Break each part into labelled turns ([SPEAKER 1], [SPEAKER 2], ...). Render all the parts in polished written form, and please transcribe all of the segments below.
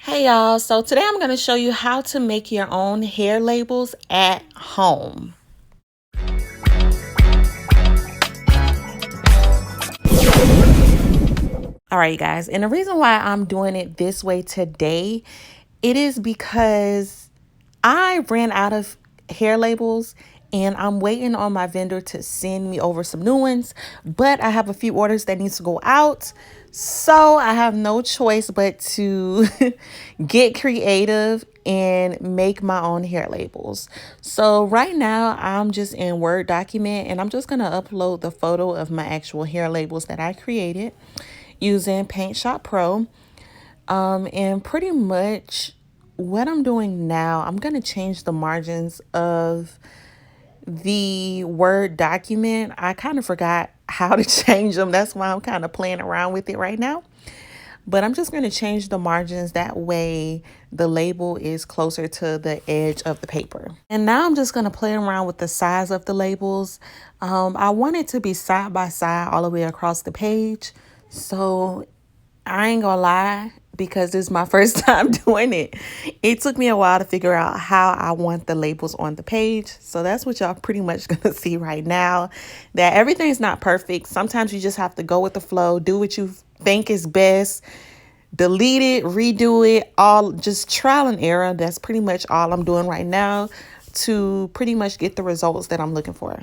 [SPEAKER 1] Hey y'all, so today I'm going to show you how to make your own hair labels at home. All right, you guys, and the reason why I'm doing it this way today, it is because I ran out of hair labels and I'm waiting on my vendor to send me over some new ones, but I have a few orders that needs to go out. So I have no choice but to get creative and make my own hair labels. So right now I'm just in Word document and I'm just going to upload the photo of my actual hair labels that I created using Paint Shop Pro. And pretty much what I'm doing now, I'm going to change the margins of the Word document. I kind of forgot how to change them. That's why I'm kind of playing around with it right now. But I'm just going to change the margins. That way the label is closer to the edge of the paper. And now I'm just going to play around with the size of the labels. I want it to be side by side all the way across the page. So I ain't gonna lie, because this is my first time doing it. It took me a while to figure out how I want the labels on the page. So that's what y'all pretty much gonna see right now. That everything's not perfect. Sometimes you just have to go with the flow, do what you think is best, delete it, redo it, all just trial and error. That's pretty much all I'm doing right now to pretty much get the results that I'm looking for.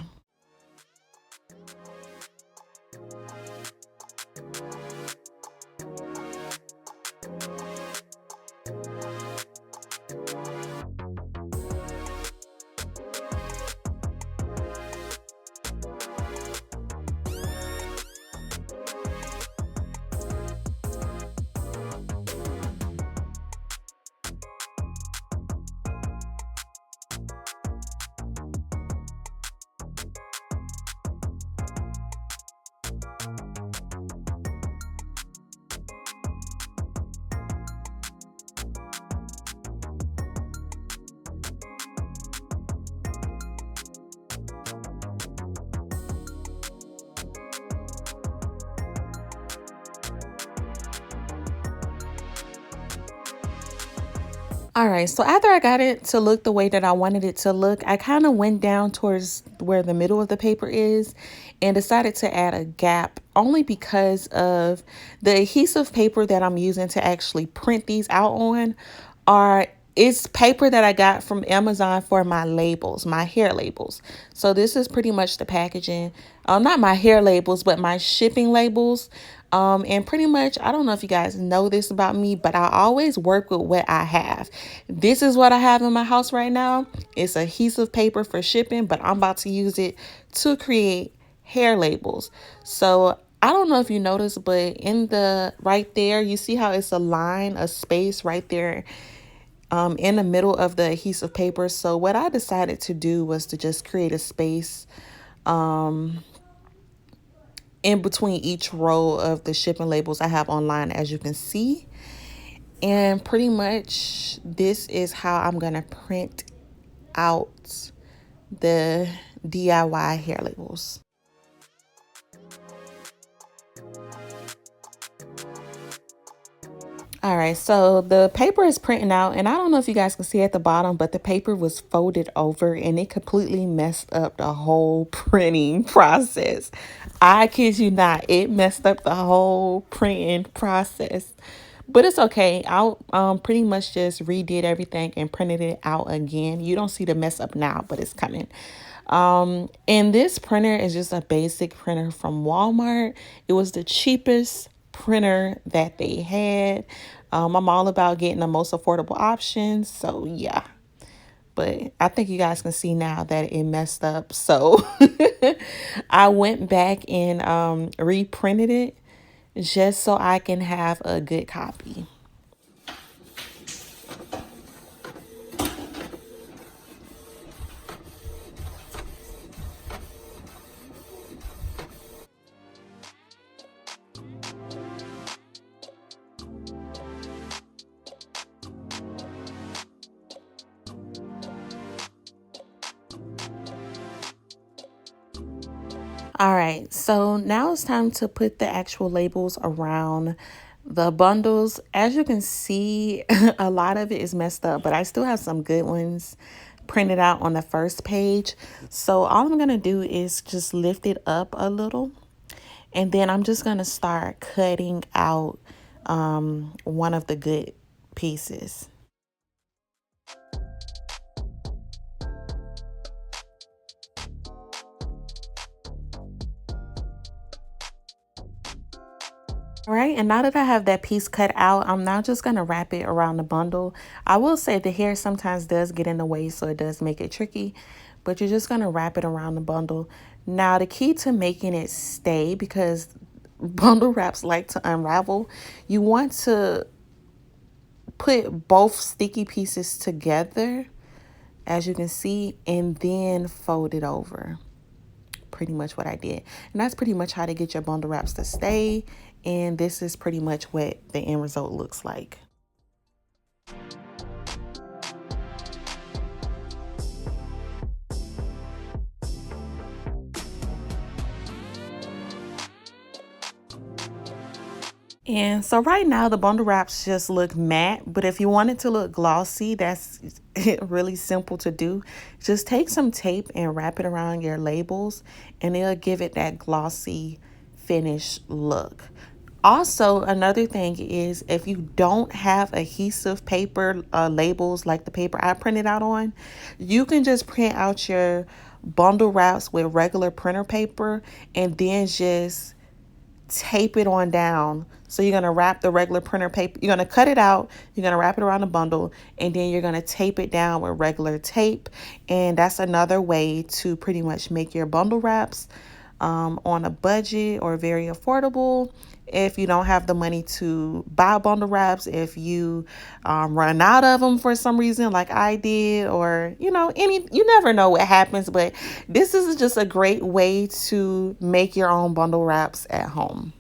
[SPEAKER 1] All right, so after I got it to look the way that I wanted it to look, I kind of went down towards where the middle of the paper is and decided to add a gap only because of the adhesive paper that I'm using to actually print these out on are it's paper that I got from Amazon for my labels, my hair labels. So this is pretty much the packaging. Not my hair labels, but my shipping labels. And pretty much, I don't know if you guys know this about me, but I always work with what I have. This is what I have in my house right now. It's adhesive paper for shipping, but I'm about to use it to create hair labels. So I don't know if you noticed, but in the right there, you see how it's a line, a space right there in the middle of the adhesive paper. So what I decided to do was to just create a space in between each row of the shipping labels I have online, as you can see. And pretty much this is how I'm going to print out the DIY hair labels. All right, so the paper is printing out, and I don't know if you guys can see at the bottom, but the paper was folded over and it completely messed up the whole printing process. I kid you not, it messed up the whole printing process. But it's okay. I'll pretty much just redid everything and printed it out again. You don't see the mess up now, but it's coming. And this printer is just a basic printer from Walmart. It was the cheapest printer that they had. I'm all about getting the most affordable options. So yeah, but I think you guys can see now that it messed up. So I went back and reprinted it just so I can have a good copy. All right, so now it's time to put the actual labels around The bundles, as you can see, a lot of it is messed up, but I still have some good ones printed out on the first page. So all I'm going to do is just lift it up a little, and then I'm just going to start cutting out one of the good pieces. All right, and now that I have that piece cut out, I'm now just going to wrap it around the bundle. I will say the hair sometimes does get in the way, so it does make it tricky, but you're just going to wrap it around the bundle. Now, the key to making it stay, because bundle wraps like to unravel, you want to put both sticky pieces together, as you can see, and then fold it over. Pretty much what I did. And that's pretty much how to get your bundle wraps to stay. And this is pretty much what the end result looks like. And so right now the bundle wraps just look matte, but if you want it to look glossy, that's really simple to do. Just take some tape and wrap it around your labels, and it'll give it that glossy finish look. Also, another thing is, if you don't have adhesive paper labels like the paper I printed out on, you can just print out your bundle wraps with regular printer paper and then just tape it on down. So you're going to wrap the regular printer paper, you're going to cut it out, you're going to wrap it around the bundle, and then you're going to tape it down with regular tape. And that's another way to pretty much make your bundle wraps on a budget or very affordable. If you don't have the money to buy bundle wraps, if you run out of them for some reason like I did, or you never know what happens, but this is just a great way to make your own bundle wraps at home.